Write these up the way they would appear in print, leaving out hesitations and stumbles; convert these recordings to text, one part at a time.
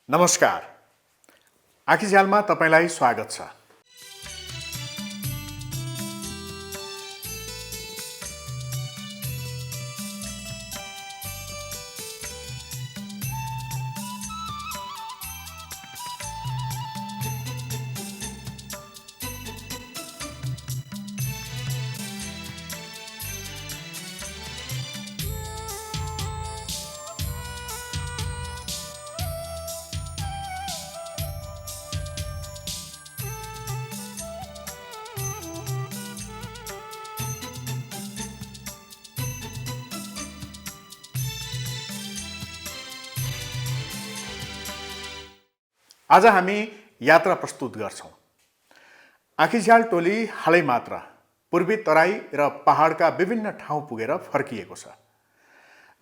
नमस्कार। आँखीझ्यालमा तपाईलाई स्वागत छ। आज हामी यात्रा प्रस्तुत गर्छौं। आँखीझ्याल टोली हालै मात्र पूर्वी तराई र पहाडका विभिन्न ठाउँ पुगेर फर्किएको छ।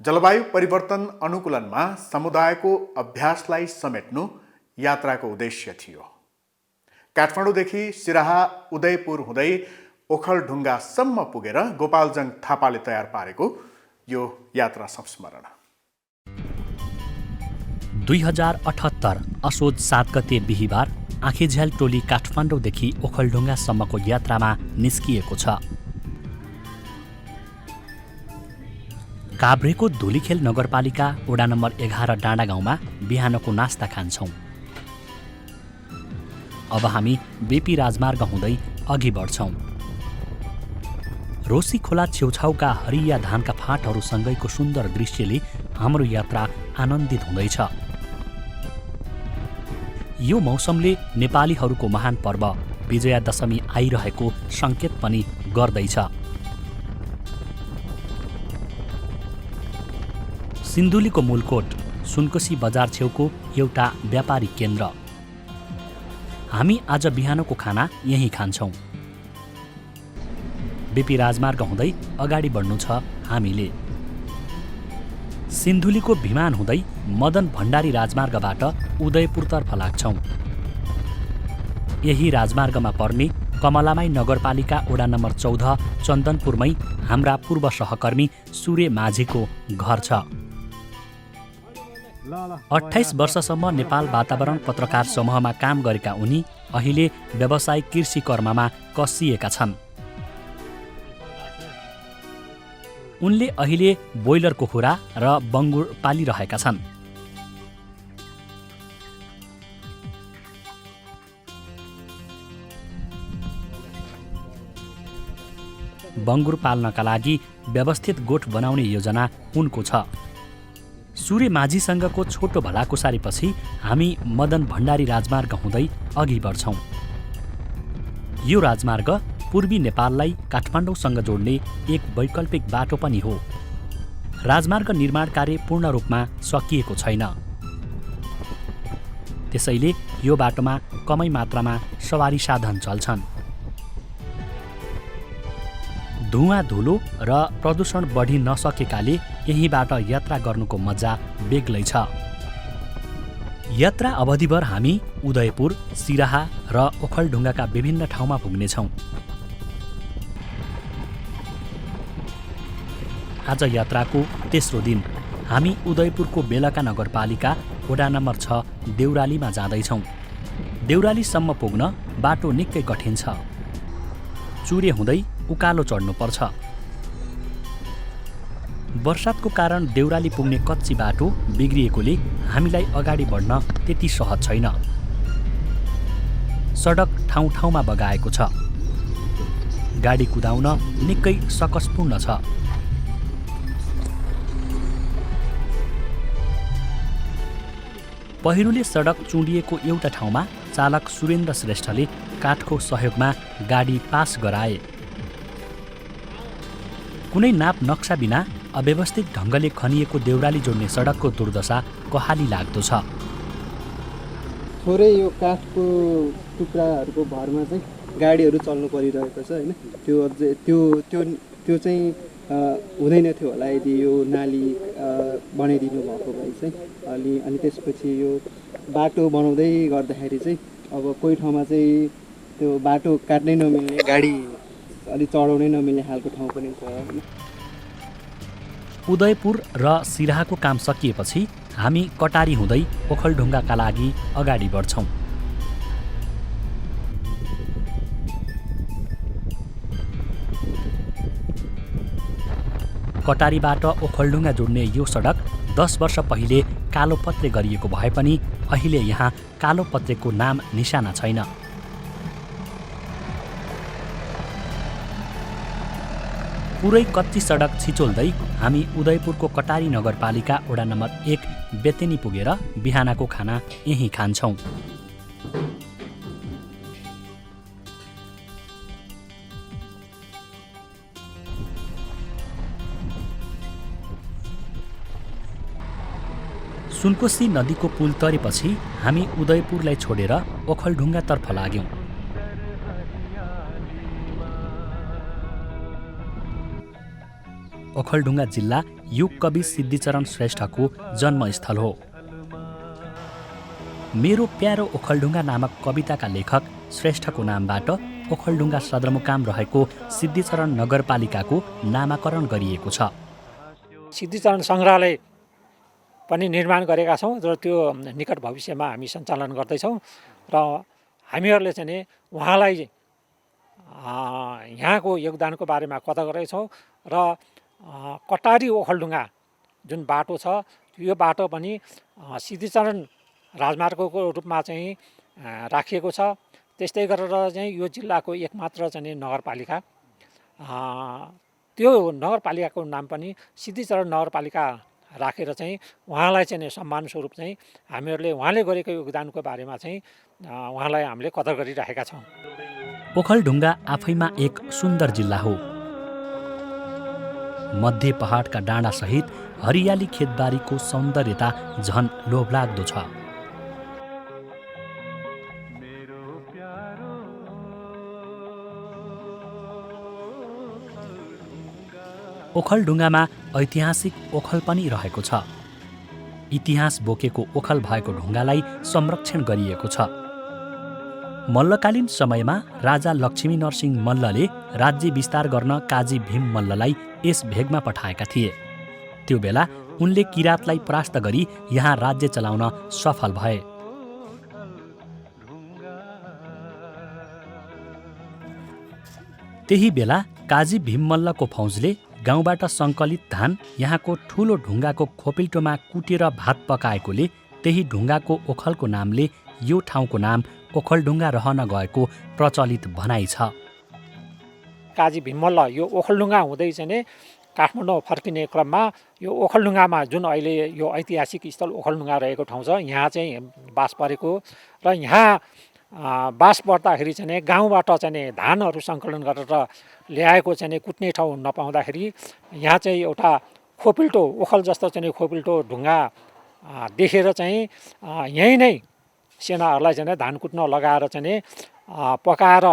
जलवायु परिवर्तन अनुकूलनमा समुदायको अभ्यासलाई समेट्नु यात्राको उद्देश्य थियो। काठमाडौँदेखि सिराहा उदयपुर हुँदै ओखलढुङ्गासम्म पुगेर गोपालजङ थापाले तयार पारेको यो यात्रा संस्मरण। 2078 असोज 7 गते बिहिबार आँखीझ्याल टोली काठमाडौँदेखि ओखलढुङ्गासम्मको यात्रामा निस्किएको छ। काभ्रेको धुलीखेल नगरपालिका वडा नम्बर 11 डाँडा गाउँमा बिहानको नास्ता खान्छौं। अब हामी बेपी राजमार्ग हुँदै अघि बढ्छौं। रोसी खोला छेउछाउका हरिया धानका फाँटहरूसँगैको सुन्दर दृश्यले हाम्रो यात्रा आनन्दित हुँदैछ। यो मौसमले नेपालीहरूको महान पर्व विजयादशमी आइरहेको सङ्केत पनि गर्दैछ। सिन्धुलीको मूलकोट सुनकोशी बजार छेउको एउटा व्यापारिक केन्द्र। हामी आज बिहानको खाना यहीँ खान्छौँ। बेपी राजमार्ग हुँदै अगाडि बढ्नु छ हामीले। सिन्धुलीको भिमान हुँदै मदन भण्डारी राजमार्गबाट उदयपुरतर्फ लाग्छौं। यही राजमार्गमा पर्ने कमलामाई नगरपालिका वडा नम्बर 14 चन्दनपुरमै हाम्रा पूर्व सहकर्मी सूर्य माझीको घर छ। 28 वर्षसम्म नेपाल वातावरण पत्रकार समूहमा काम गरेका उनी अहिले व्यावसायिक कृषि कर्ममा कसिएका छन्। उनले अहिले बोइलर कुखुरा र बङ्गुर पालिरहेका छन्। बङ्गुर पाल्नका लागि व्यवस्थित गोठ बनाउने योजना उनको छ। सूर्य माझीसँगको छोटो भलाकुसारीपछि हामी मदन भण्डारी राजमार्ग हुँदै अघि बढ्छौं। यो राजमार्ग पूर्वी नेपाललाई काठमाडौँसँग जोड्ने एक वैकल्पिक बाटो पनि हो। राजमार्ग निर्माण कार्य पूर्ण रूपमा सकिएको छैन। त्यसैले यो बाटोमा कमै मात्रामा सवारी साधन चल्छन्। धुवाँ धुलो र प्रदूषण बढी नसकेकाले यहीँबाट यात्रा गर्नुको मजा बेग्लै छ। यात्रा अवधिभर हामी उदयपुर, सिराहा र ओखलढुङ्गाका विभिन्न ठाउँमा पुग्नेछौँ। आज यात्राको तेस्रो दिन हामी उदयपुरको बेलका नगरपालिका वडा नम्बर 6 देउरालीमा जाँदैछौँ। देउरालीसम्म पुग्न बाटो निकै कठिन छ। चुरे हुँदै उकालो चढ्नुपर्छ। वर्षातको कारण देउराली पुग्ने कच्ची बाटो बिग्रिएकोले हामीलाई अगाडि बढ्न त्यति सहज छैन। सडक ठाउँ ठाउँमा बगाएको छ। गाडी कुदाउन निकै सकसपूर्ण छ। पहिरोले सडक चुँडिएको एउटा ठाउँमा चालक सुरेन्द्र श्रेष्ठले काठको सहयोगमा गाडी पास गराए। कुनै नाप नक्सा बिना अव्यवस्थित ढङ्गले खनिएको देउराली जोड्ने सडकको दुर्दशा कहाली लाग्दो छ। थोरै यो काठको टुक्राहरूको भरमा चाहिँ गाडीहरू चल्नु परिरहेको छ हैन। त्यो चाहिँ हुँदैन थियो होला यदि यो नाली बनाइदिनु भएको भए चाहिँ। अनि त्यसपछि यो बाटो बनाउँदै गर्दाखेरि चाहिँ अब कोही ठाउँमा चाहिँ त्यो बाटो काट्नै नमिल्ने, गाडी अलि चढाउनै नमिल्ने खालको ठाउँ पनि छ। उदयपुर र सिराहाको काम सकिएपछि हामी कटारी हुँदै ओखलढुङ्गाका लागि अगाडि बढ्छौँ। कटारीबाट ओखलढुङ्गा जोड्ने यो सडक 10 वर्ष पहिले कालोपत्रे गरिएको भए पनि अहिले यहाँ कालोपत्रेको नाम निशाना छैन। पुरै कच्ची सडक छिचोल्दै हामी उदयपुरको कटारी नगरपालिका वडा नम्बर 1 बेतेनी पुगेर बिहानको खाना यहीँ खान्छौँ। सुनकोशी नदीको पुल तरेपछि हामी उदयपुरलाई छोडेर ओखलढुङ्गातर्फ लाग्यौँ। ओखलढुङ्गा जिल्ला युग कवि सिद्धिचरण श्रेष्ठको जन्मस्थल हो। मेरो प्यारो ओखलढुङ्गा नामक कविताका लेखक श्रेष्ठको नामबाट ओखलढुङ्गा सदरमुकाम रहेको सिद्धिचरण नगरपालिकाको नामाकरण गरिएको छ। सिद्धिचरण सङ्ग्रहालय पनि निर्माण गरेका छौँ र त्यो निकट भविष्यमा हामी सञ्चालन गर्दैछौँ र हामीहरूले चाहिँ नि उहाँलाई यहाँको योगदानको बारेमा कथा गरेछौँ र कटारी ओखलढुङ्गा जुन बाटो छ यो बाटो पनि सिद्धिचरण राजमार्गको रूपमा चाहिँ राखिएको छ। त्यस्तै गरेर चाहिँ यो जिल्लाको एकमात्र चाहिँ नगरपालिका त्यो नगरपालिकाको नाम पनि सिद्धिचरण नगरपालिका राखेर चाहिँ उहाँलाई चाहिँ सम्मान स्वरूप चाहिँ हामीहरूले उहाँले गरेको योगदानको बारेमा चाहिँ उहाँलाई हामीले कदर गरिराखेका छौँ। ओखलढुङ्गा आफैमा एक सुन्दर जिल्ला हो। मध्य पहाडका डाँडासहित हरियाली खेतबारीको सौन्दर्यता झन लोभलाग्दो छ। ओखलढुङ्गामा ऐतिहासिक ओखल पनि रहेको छ। इतिहास बोकेको ओखल भएको ढुङ्गालाई संरक्षण गरिएको छ। मल्लकालीन समयमा राजा लक्ष्मी नरसिंह मल्लले राज्य विस्तार गर्न काजी भीम मल्ललाई यस भेगमा पठाएका थिए। त्यो बेला उनले किराँतलाई परास्त गरी यहाँ राज्य चलाउन सफल भए। त्यही बेला काजी भीम मल्लको फौजले गाउँबाट सङ्कलित धान यहाँको ठुलो ढुङ्गाको खोपिल्टोमा कुटेर भात पकाएकोले त्यही ढुङ्गाको ओखलको नामले यो ठाउँको नाम ओखलढुङ्गा रहन गएको प्रचलित भनाइ छ। काजी भीम मल्ल यो ओखलढुङ्गा हुँदै चाहिँ काठमाडौँ फर्किने क्रममा यो ओखलढुङ्गामा जुन अहिले यो ऐतिहासिक स्थल ओखलढुङ्गा रहेको ठाउँ छ यहाँ चाहिँ बास परेको र यहाँ बास पर्दाखेरि चाहिँ गाउँबाट चाहिँ धानहरू सङ्कलन गरेर ल्याएको चाहिँ कुट्ने ठाउँ नपाउँदाखेरि यहाँ चाहिँ एउटा खोपिल्टो ओखल जस्तो चाहिँ खोपिल्टो ढुङ्गा देखेर चाहिँ यहीँ नै सेनाहरूलाई चाहिँ धान कुट्न लगाएर चाहिँ पकाएर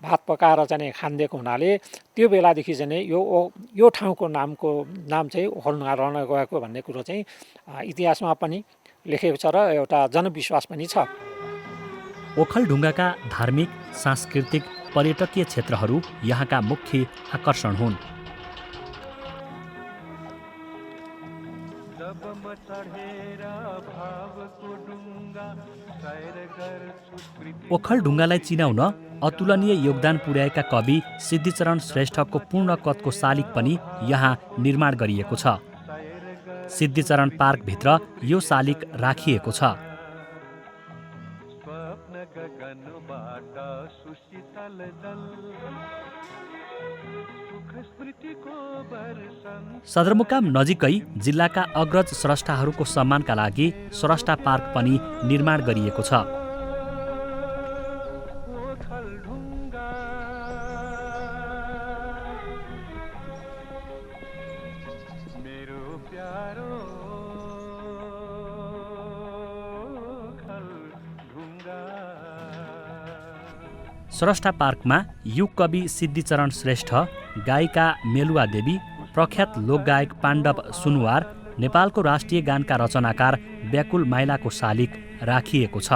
भात पकाएर चाहिँ खानिदिएको हुनाले त्यो बेलादेखि चाहिँ यो ठाउँको नाम चाहिँ ओखलढुङ्गा रहन गएको भन्ने कुरो चाहिँ इतिहासमा पनि लेखेको छ र एउटा जनविश्वास पनि छ। ओखलढुङ्गाका धार्मिक, सांस्कृतिक, पर्यटकीय क्षेत्रहरू यहाँका मुख्य आकर्षण हुन्। ओखलढुङ्गालाई चिनाउन अतुलनीय योगदान पुर्याएका कवि सिद्धिचरण श्रेष्ठको पूर्ण कदको शालिग पनि यहाँ निर्माण गरिएको छ। सिद्धिचरण पार्कभित्र यो शालिग राखिएको छ। सदरमुकाम नजिकै जिल्लाका अग्रज स्रष्टाहरूको सम्मानका लागि स्रष्टा पार्क पनि निर्माण गरिएको छ। स्रष्टा पार्कमा युग कवि सिद्धिचरण श्रेष्ठ, गायिका मेलुवा देवी, प्रख्यात लोकगायक पाण्डव सुनुवार, नेपालको राष्ट्रिय गानका रचनाकार व्याकुल माइलाको शालिग राखिएको छ।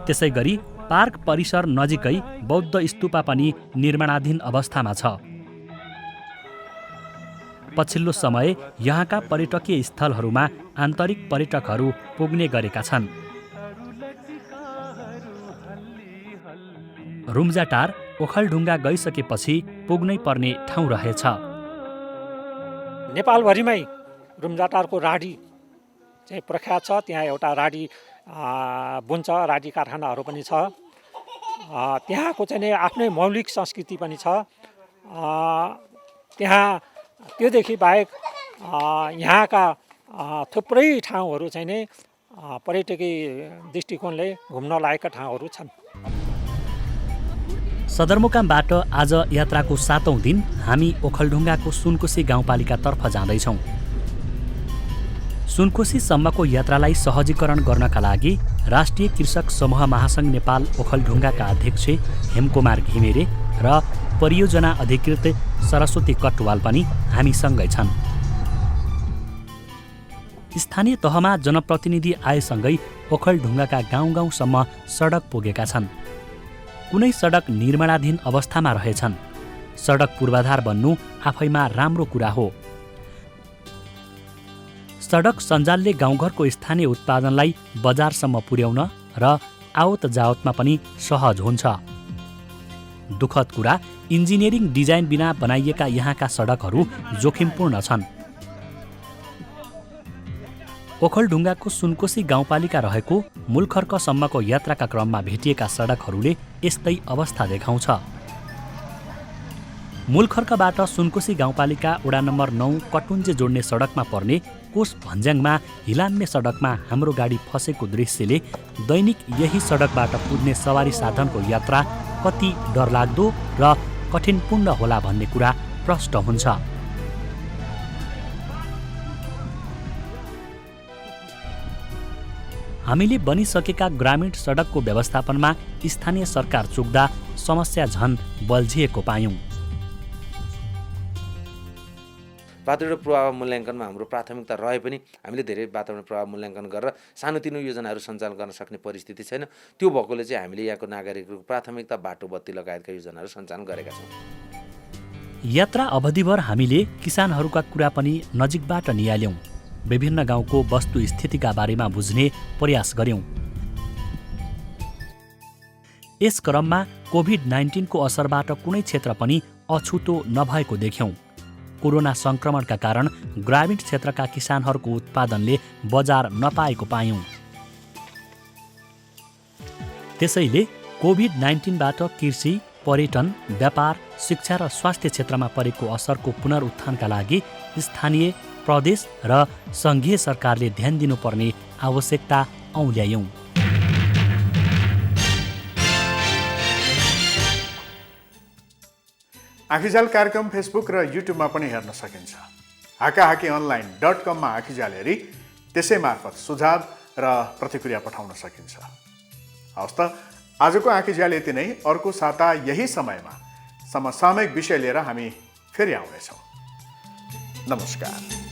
त्यसै गरी पार्क परिसर नजिकै बौद्ध स्तूपा पनि निर्माणाधीन अवस्थामा छ। पछिल्लो समय यहाँका पर्यटकीय स्थलहरूमा आन्तरिक पर्यटकहरू पुग्ने गरेका छन्। रुम्जाटार ओखलढुङ्गा गइसकेपछि पुग्नै पर्ने ठाउँ रहेछ। नेपालभरिमै रुम्जाटारको राडी चाहिँ प्रख्यात छ। त्यहाँ एउटा राडी बुन्छ, राडी कारखानाहरू पनि छ। त्यहाँको चाहिँ नि आफ्नै मौलिक संस्कृति पनि छ। त्यहाँ त्योदेखि बाहेक यहाँका थुप्रै ठाउँहरू चाहिँ नि पर्यटकीय दृष्टिकोणले घुम्न लायकका ठाउँहरू छन्। सदरमुकामबाट आज यात्राको 7औं दिन हामी ओखलढुङ्गाको सुनकोशी गाउँपालिकातर्फ जाँदैछौँ। सुनकोशीसम्मको यात्रालाई सहजीकरण गर्नका लागि राष्ट्रिय कृषक समूह महासङ्घ नेपाल ओखलढुङ्गाका अध्यक्ष हेमकुमार घिमिरे र परियोजना अधिकृत सरस्वती कटवाल पनि हामीसँगै छन्। स्थानीय तहमा जनप्रतिनिधि आएसँगै ओखलढुङ्गाका गाउँ गाउँसम्म सडक पुगेका छन्। कुनै सडक निर्माणाधीन अवस्थामा रहेछन्। सडक पूर्वाधार बन्नु आफैमा राम्रो कुरा हो। सडक सञ्जालले गाउँघरको स्थानीय उत्पादनलाई बजारसम्म पुर्याउन र आवत जावतमा पनि सहज हुन्छ। दुःखद कुरा, इन्जिनियरिङ डिजाइन बिना बनाइएका यहाँका सडकहरू जोखिमपूर्ण छन्। ओखलढुङ्गाको सुनकोशी गाउँपालिका रहेको मुलखर्कसम्मको यात्राका क्रममा भेटिएका सडकहरूले यस्तै अवस्था देखाउँछ। मुलखर्कबाट सुनकोशी गाउँपालिका वडा नम्बर 9 कटुन्जे जोड्ने सडकमा पर्ने कोस भन्ज्याङमा हिलाम्मे सडकमा हाम्रो गाडी फसेको दृश्यले दैनिक यही सडकबाट पुग्ने सवारी साधनको यात्रा कति डरलाग्दो र कठिनपूर्ण होला भन्ने कुरा प्रष्ट हुन्छ। हामीले बनिसकेका ग्रामीण सडकको व्यवस्थापनमा स्थानीय सरकार चुक्दा समस्या झन बल्झिएको पायौँ। वातावरण प्रभाव मूल्याङ्कनमा हाम्रो प्राथमिकता रहे पनि हामीले धेरै वातावरण प्रभाव मूल्याङ्कन गरेर सानोतिनो योजनाहरू सञ्चालन गर्न सक्ने परिस्थिति छैन। त्यो भएकोले चाहिँ हामीले यहाँको नागरिकहरूको प्राथमिकता बाटो बत्ती लगायतका योजनाहरू सञ्चालन गरेका छौँ। यात्रा अवधिभर हामीले किसानहरूका कुरा पनि नजिकबाट निहाल्यौँ। विभिन्न गाउँको वस्तुस्थितिका बारेमा बुझ्ने प्रयास गर्यौँ। यस क्रममा कोभिड-19 को असरबाट कुनै क्षेत्र पनि अछुतो नभएको देख्यौँ। कोरोना सङ्क्रमणका कारण ग्रामीण क्षेत्रका किसानहरूको उत्पादनले बजार नपाएको पायौँ। त्यसैले कोभिड-19बाट कृषि, पर्यटन, व्यापार, शिक्षा र स्वास्थ्य क्षेत्रमा परेको असरको पुनरुत्थानका लागि स्थानीय, प्रदेश र सङ्घीय सरकारले ध्यान दिनुपर्ने आवश्यकता औल्यायौँ। आँखीजाल कार्यक्रम फेसबुक र युट्युबमा पनि हेर्न सकिन्छ। हाकाहाकीonline.com मा आँखीजाल हेरी त्यसै मार्फत सुझाव र प्रतिक्रिया पठाउन सकिन्छ। हवस् त, आजको आँखीजाल यति नै। अर्को साता यही समयमा समसामयिक विषय लिएर हामी फेरि आउनेछौँ। नमस्कार।